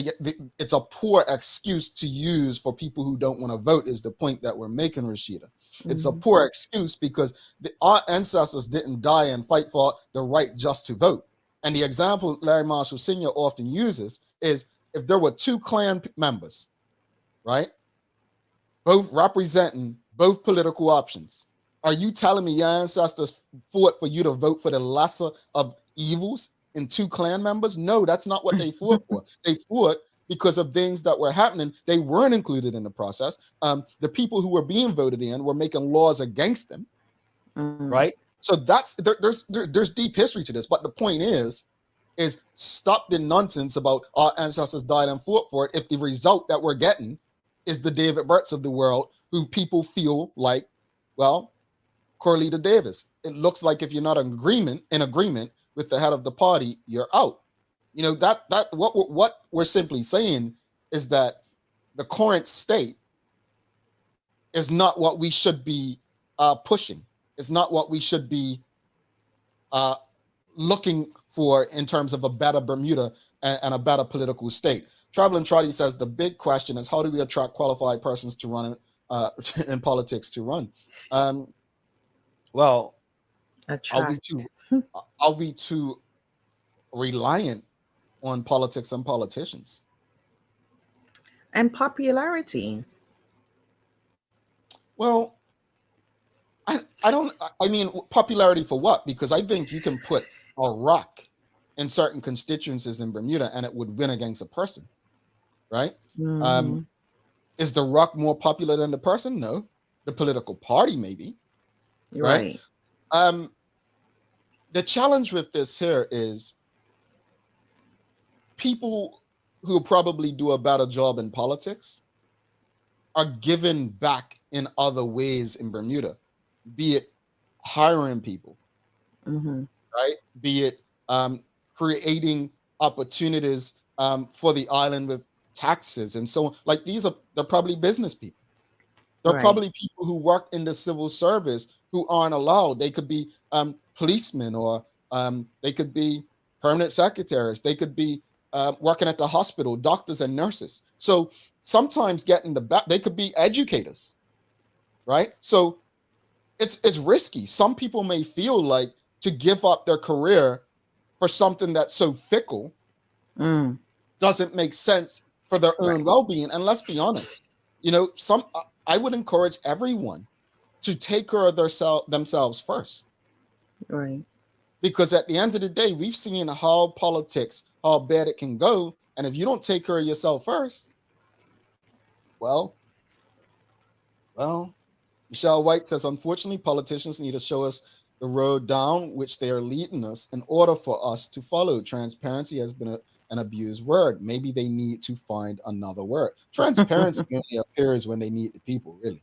it's a poor excuse to use for people who don't want to vote, is the point that we're making, Rashida. It's a poor excuse because our ancestors didn't die and fight for the right just to vote. And the example Larry Marshall Sr. often uses is, if there were 2 Klan members, right, both representing both political options, are you telling me your ancestors fought for you to vote for the lesser of evils in 2 Klan members? No, that's not what they fought for. They fought because of things that were happening. They weren't included in the process. The people who were being voted in were making laws against them, right? So there's deep history to this. But the point is stop the nonsense about our ancestors died and fought for it if the result that we're getting is the David Burts of the world, who people feel like, well, Corlita Davis. It looks like if you're not in agreement with the head of the party, you're out. You know, that what we're simply saying is that the current state is not what we should be pushing. It's not what we should be looking for in terms of a better Bermuda and a better political state. Traveling Trotty says the big question is, how do we attract qualified persons to run in politics to run? Well, are we too reliant on politics and politicians and popularity? Well, I mean, popularity for what? Because I think you can put a rock in certain constituencies in Bermuda and it would win against a person, right? Is the rock more popular than the person? No. The political party, maybe. Right. The challenge with this here is people who probably do a better job in politics are given back in other ways in Bermuda, be it hiring people, right? Be it creating opportunities for the island with taxes and so on. Like they're probably business people. They're probably people who work in the civil service who aren't allowed. They could be policemen, or they could be permanent secretaries. They could be working at the hospital, doctors and nurses. So sometimes getting they could be educators, right? So it's risky. Some people may feel like to give up their career for something that's so fickle doesn't make sense for their own well-being. And let's be honest, you know, I would encourage everyone to take care of themselves first. Right. Because at the end of the day, we've seen how politics, how bad it can go. And if you don't take care of yourself first, well, Michelle White says, unfortunately, politicians need to show us the road down which they are leading us in order for us to follow. Transparency has been an abused word. Maybe they need to find another word. Transparency only appears when they need the people, really.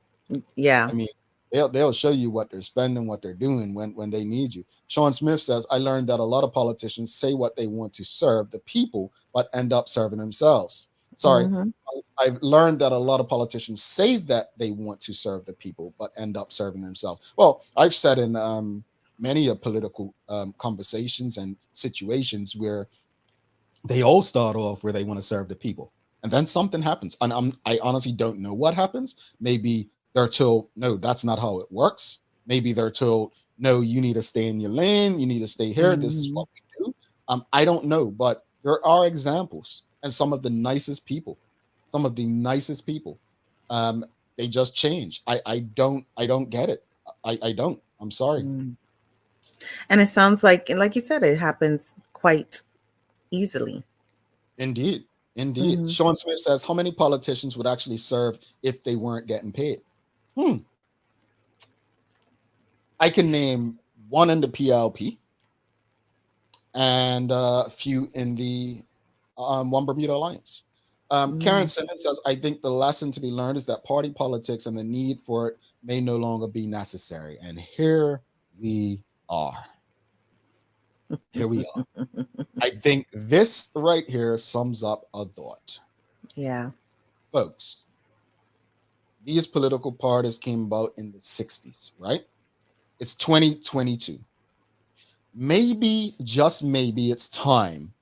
Yeah. I mean, they'll show you what they're spending, what they're doing when they need you. Sean Smith says, I learned that a lot of politicians say what they want to serve the people, but end up serving themselves. Sorry. I've learned that a lot of politicians say that they want to serve the people, but end up serving themselves. Well, I've said in many political conversations and situations where they all start off where they want to serve the people, and then something happens. And I honestly don't know what happens. Maybe they're told, no, that's not how it works. Maybe they're told, no, you need to stay in your lane. You need to stay here. This is what we do. I don't know, but there are examples, and some of the nicest people, they just change. I don't get it. I don't. I'm sorry. And it sounds like you said, it happens quite easily. Indeed. Sean Smith says, how many politicians would actually serve if they weren't getting paid? I can name one in the PLP and a few in the One Bermuda Alliance. Karen Simmons says, I think the lesson to be learned is that party politics and the need for it may no longer be necessary. And here we are. I think this right here sums up a thought. Yeah. Folks, these political parties came about in the 60s, right? It's 2022. Maybe, just maybe, it's time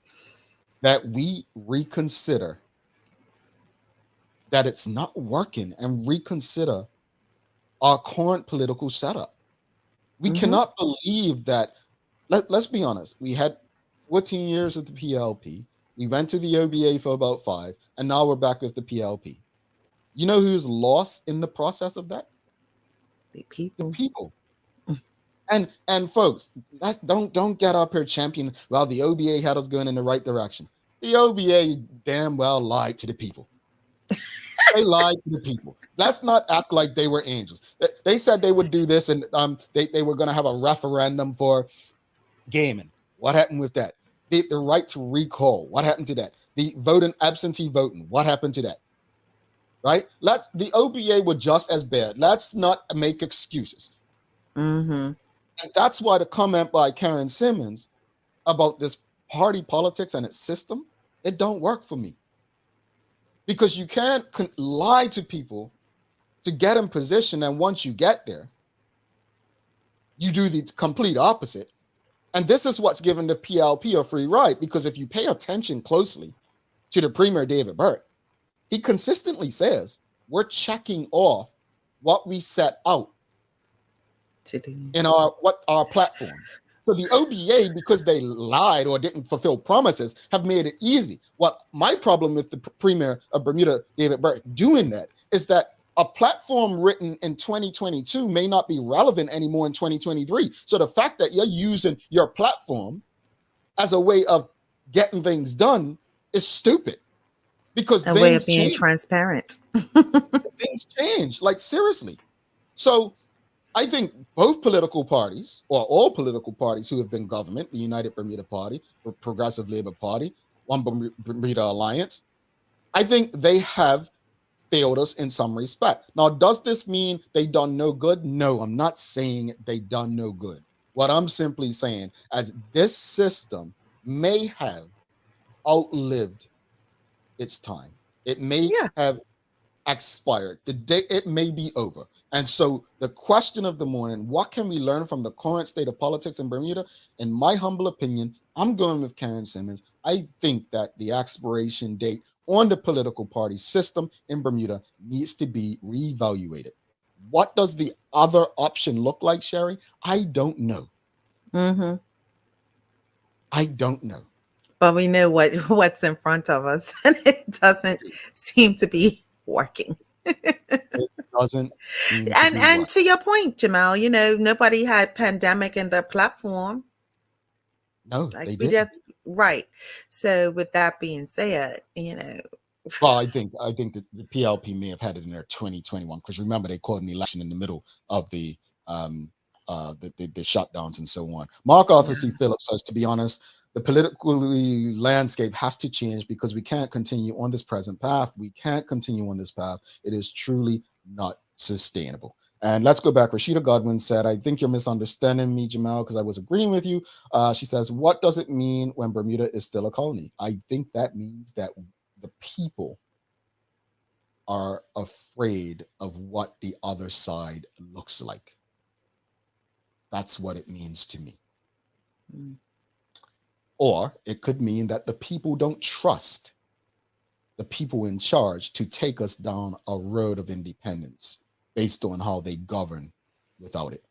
that we reconsider that it's not working and reconsider our current political setup. We cannot believe that. Let's be honest. We had 14 years of the PLP. We went to the OBA for about 5, and now we're back with the PLP. You know who's lost in the process of that? The people. The people. And folks, don't get up here championing, well, the OBA had us going in the right direction. the OBA damn well lied to the people. They lied to the people. Let's not act like they were angels. They said they would do this, and they were going to have a referendum for gaming. What happened with that? The right to recall. What happened to that? The voting, absentee voting. What happened to that? Right? The OBA were just as bad. Let's not make excuses. Mm-hmm. And that's why the comment by Karen Simmons about this party politics and its system, it don't work for me. Because you can't lie to people to get in position, and once you get there, you do the complete opposite. And this is what's given the PLP a free ride, because if you pay attention closely to the Premier David Burt, he consistently says, we're checking off what we set out in our platform. So the OBA, because they lied or didn't fulfill promises, have made it easy. What my problem with the Premier of Bermuda, David Burt, doing that is that a platform written in 2022 may not be relevant anymore in 2023. So the fact that you're using your platform as a way of getting things done is stupid. Because a way of being transparent. Things change, like seriously. So I think both political parties, or all political parties who have been government, the United Bermuda Party, the Progressive Labour Party, One Bermuda Alliance, I think they have failed us in some respect. Now, does this mean they done no good? No, I'm not saying they done no good. What I'm simply saying is this system may have outlived its time. It may have expired. The day it may be over. And so the question of the morning, what can we learn from the current state of politics in Bermuda? In my humble opinion, I'm going with Karen Simmons. I think that the expiration date on the political party system in Bermuda needs to be reevaluated. What does the other option look like, Sherry? I don't know. Mm-hmm. I don't know. But we know what's in front of us, and it doesn't seem to be working. It doesn't seem to and to your point, Jamal, nobody had pandemic in their platform. No, they didn't. Right. So with that being said, well, I think that the PLP may have had it in their 2021, because remember they called an election in the middle of the shutdowns and so on. Mark Arthur C. Phillips says, to be honest, the political landscape has to change because we can't continue on this present path. We can't continue on this path. It is truly not sustainable. And let's go back. Rashida Godwin said, I think you're misunderstanding me, Jamal, because I was agreeing with you. She says, what does it mean when Bermuda is still a colony? I think that means that the people are afraid of what the other side looks like. That's what it means to me. Mm. Or it could mean that the people don't trust the people in charge to take us down a road of independence based on how they govern without it.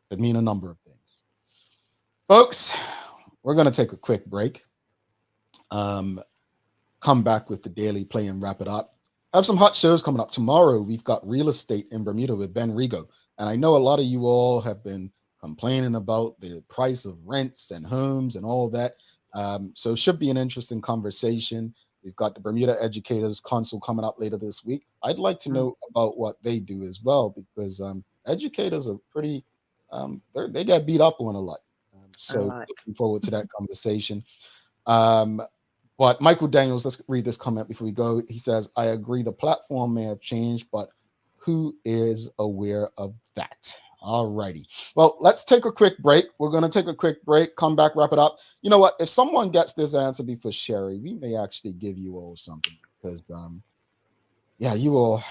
It mean a number of things. Folks, we're going to take a quick break. Come back with the Daily Play and wrap it up. I have some hot shows coming up. Tomorrow, we've got Real Estate in Bermuda with Ben Rigo. And I know a lot of you all have been complaining about the price of rents and homes and all that. So it should be an interesting conversation. We've got the Bermuda Educators Council coming up later this week. I'd like to know about what they do as well, because educators are pretty, they get beat up on a lot. So looking forward to that conversation. But Michael Daniels, let's read this comment before we go. He says, I agree the platform may have changed, but who is aware of that? All righty. Well, let's take a quick break. We're going to take a quick break, come back, wrap it up. You know what? If someone gets this answer before Sherry, we may actually give you all something, because, you all,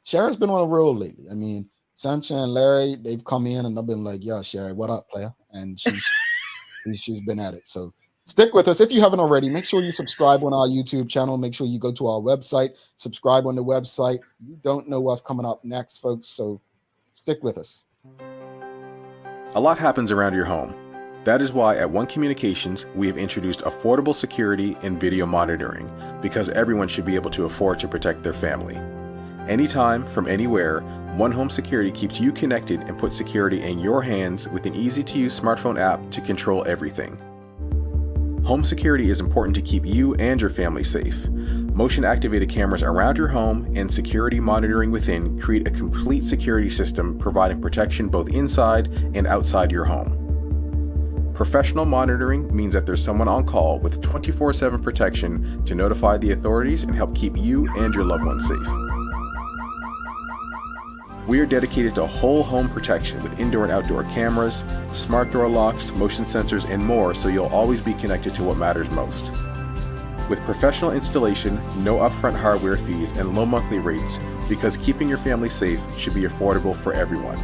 Sherry's been on a roll lately. Sancha and Larry, they've come in and I've been like, yeah, Sherry, what up, player? And she's been at it. So stick with us. If you haven't already, make sure you subscribe on our YouTube channel. Make sure you go to our website, subscribe on the website. You don't know what's coming up next, folks. So stick with us. A lot happens around your home. That is why at One Communications, we have introduced affordable security and video monitoring, because everyone should be able to afford to protect their family. Anytime, from anywhere, One Home Security keeps you connected and puts security in your hands with an easy-to-use smartphone app to control everything. Home security is important to keep you and your family safe. Motion-activated cameras around your home and security monitoring within create a complete security system providing protection both inside and outside your home. Professional monitoring means that there's someone on call with 24/7 protection to notify the authorities and help keep you and your loved ones safe. We are dedicated to whole home protection with indoor and outdoor cameras, smart door locks, motion sensors, and more, so you'll always be connected to what matters most. With professional installation, no upfront hardware fees, and low monthly rates, because keeping your family safe should be affordable for everyone.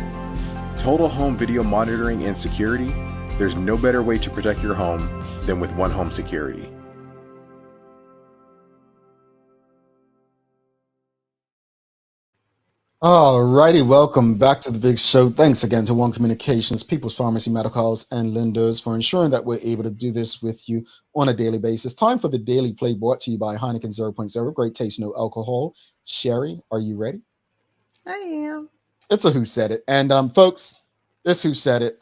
Total home video monitoring and security, there's no better way to protect your home than with One Home Security. All righty, welcome back to the big show. Thanks again to One Communications, People's Pharmacy, Medicals, and Lenders for ensuring that we're able to do this with you on a daily basis. Time for the Daily Play, brought to you by Heineken 0.0. Great taste, no alcohol. Sherry, are you ready? I am. It's a Who Said It. And folks, this Who Said It.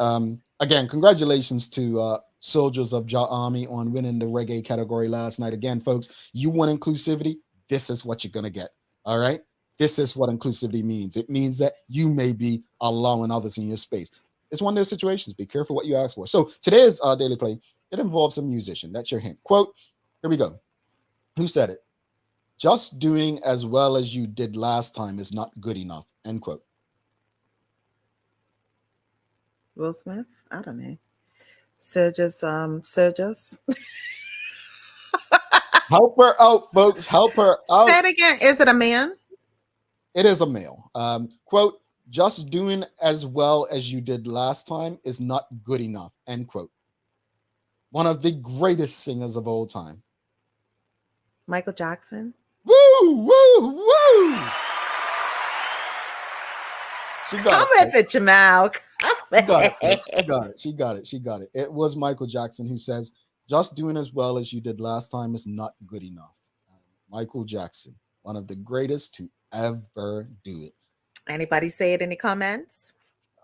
Again, congratulations to Soldiers of Jah Army on winning the reggae category last night. Again, folks, you want inclusivity? This is what you're going to get. All right? This is what inclusivity means. It means that you may be allowing others in your space. It's one of those situations. Be careful what you ask for. So today's Daily Play, it involves a musician. That's your hint. Quote, here we go. Who said it? Just doing as well as you did last time is not good enough. End quote. Will Smith? I don't know. Sergius. Help her out, folks. Help her out. Say it again. Is it a man? It is a male. Quote, just doing as well as you did last time is not good enough. End quote. One of the greatest singers of all time. Michael Jackson. Woo, woo, woo. She got Come with it, Jamal. She got it. It was Michael Jackson who says, just doing as well as you did last time is not good enough. Michael Jackson, one of the greatest to ever do it. Anybody say it in the comments?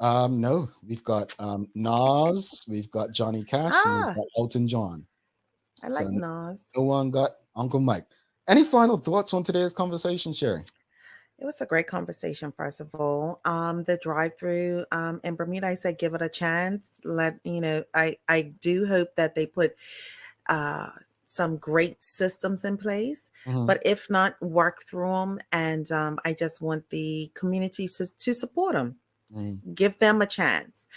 No, we've got Nas, we've got Johnny Cash, and we've got Elton John. I like Nas. No one got Uncle Mike. Any final thoughts on today's conversation, Sherry? It was a great conversation, first of all. The drive-through in Bermuda, I said give it a chance. I do hope that they put some great systems in place, but if not, work through them. And I just want the community to support them. Give them a chance.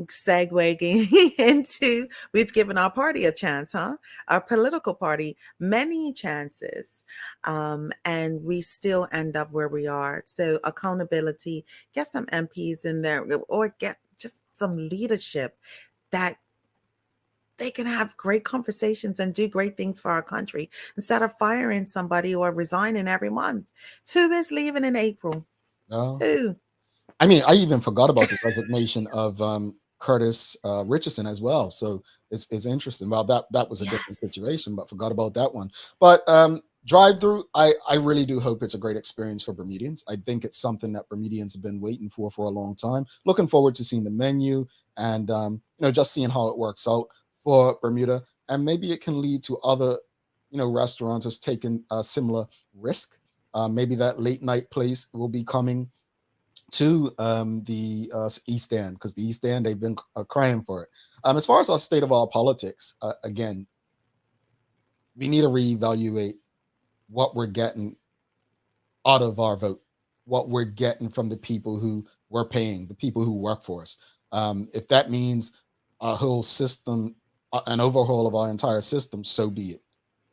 Segueing into, we've given our party a chance, our political party many chances, and we still end up where we are. So accountability, get some MPs in there, or get just some leadership that they can have great conversations and do great things for our country instead of firing somebody or resigning every month. Who is leaving in April? Who? I mean, I even forgot about the resignation of Curtis Richardson as well. So it's interesting. Well, that was a different situation, but forgot about that one. But drive-through, I really do hope it's a great experience for Bermudians. I think it's something that Bermudians have been waiting for a long time. Looking forward to seeing the menu and just seeing how it works out for Bermuda, and maybe it can lead to other restaurants taking a similar risk. Maybe that late night place will be coming to the East End, because the East End, they've been crying for it. As far as our state of our politics, again, we need to reevaluate what we're getting out of our vote, what we're getting from the people who we're paying, the people who work for us. If that means a whole system, an overhaul of our entire system, so be it.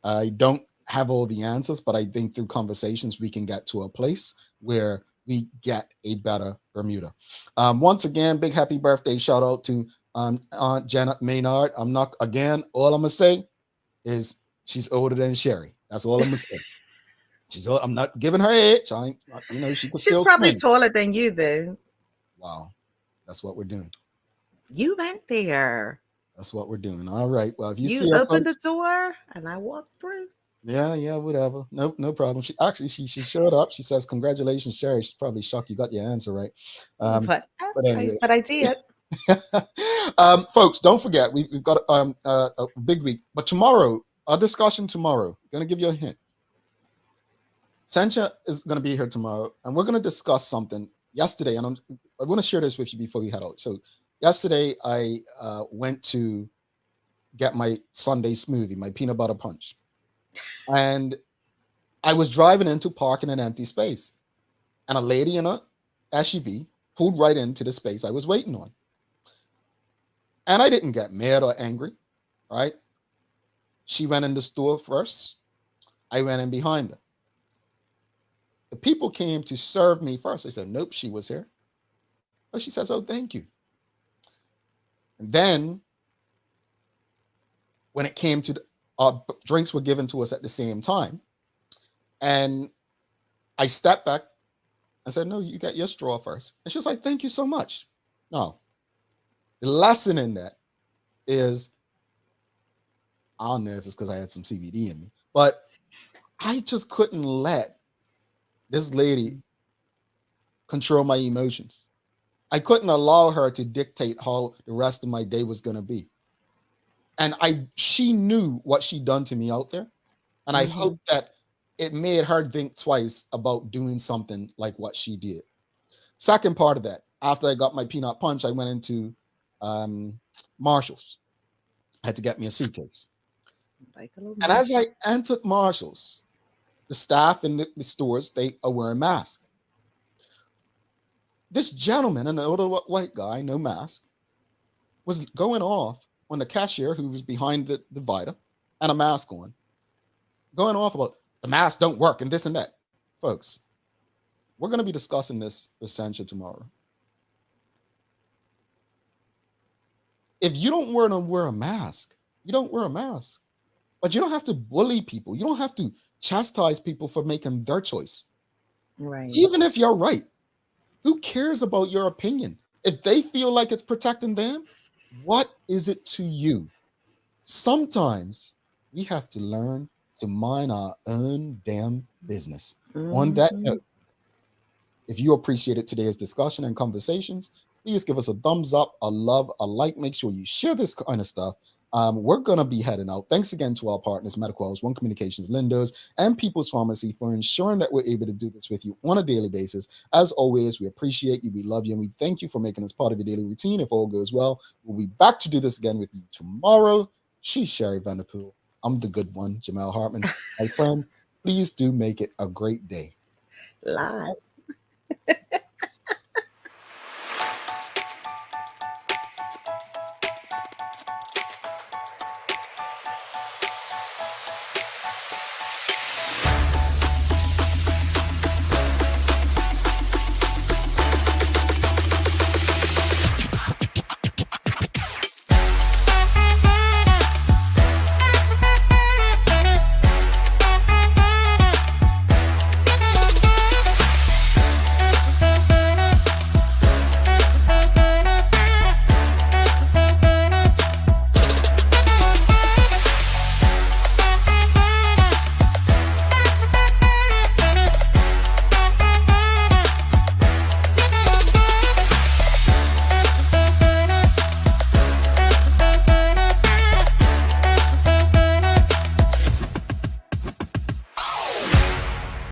I don't have all the answers, but I think through conversations we can get to a place where we get a better Bermuda. Once again, big happy birthday shout out to Aunt Janet Maynard. All I'm gonna say is she's older than Sherry. That's all I'm gonna say. I'm not giving her age. She's probably taller than you, though. Wow, that's what we're doing. You went there. That's what we're doing. All right. Well, if you see you opened the door and I walked through. Yeah, whatever. Nope, no problem. She showed up. She says, "Congratulations, Sherry." She's probably shocked you got your answer right. But I did. Folks, don't forget, we've got a big week. But tomorrow, our discussion tomorrow, going to give you a hint. Sencha is going to be here tomorrow, and we're going to discuss something. Yesterday, and I want to share this with you before we head out. So yesterday, I went to get my Sunday smoothie, my peanut butter punch. And I was driving into park in an empty space. And a lady in a SUV pulled right into the space I was waiting on. And I didn't get mad or angry, right? She went in the store first. I went in behind her. The people came to serve me first. I said, nope, she was here. But she says, oh, thank you. And then when it came to our drinks were given to us at the same time. And I stepped back and said, no, you got your straw first. And she was like, thank you so much. No. The lesson in that is, I don't know if it's because I had some CBD in me, but I just couldn't let this lady control my emotions. I couldn't allow her to dictate how the rest of my day was going to be. And she knew what she'd done to me out there. And I hope that it made her think twice about doing something like what she did. Second part of that, after I got my peanut punch, I went into Marshall's. I had to get me a suitcase. And as I entered Marshall's, the staff in the stores, they are wearing masks. This gentleman, an older white guy, no mask, was going off on the cashier who was behind the divider and a mask on, going off about the masks don't work and this and that. Folks, we're going to be discussing this with Sencha tomorrow. If you don't wear a mask, you don't wear a mask. But you don't have to bully people. You don't have to chastise people for making their choice. Right. Even if you're right, who cares about your opinion? If they feel like it's protecting them, what is it to you? Sometimes we have to learn to mind our own damn business. On that note, if you appreciated today's discussion and conversations, please give us a thumbs up, a love, a like. Make sure you share this kind of stuff. We're going to be heading out. Thanks again to our partners, Medical House, One Communications, Lindos, and People's Pharmacy for ensuring that we're able to do this with you on a daily basis. As always, we appreciate you, we love you, and we thank you for making us part of your daily routine. If all goes well, we'll be back to do this again with you tomorrow. She's Sherry Vanderpool. I'm the good one, Jamel Hartman. My friends, please do make it a great day. Live.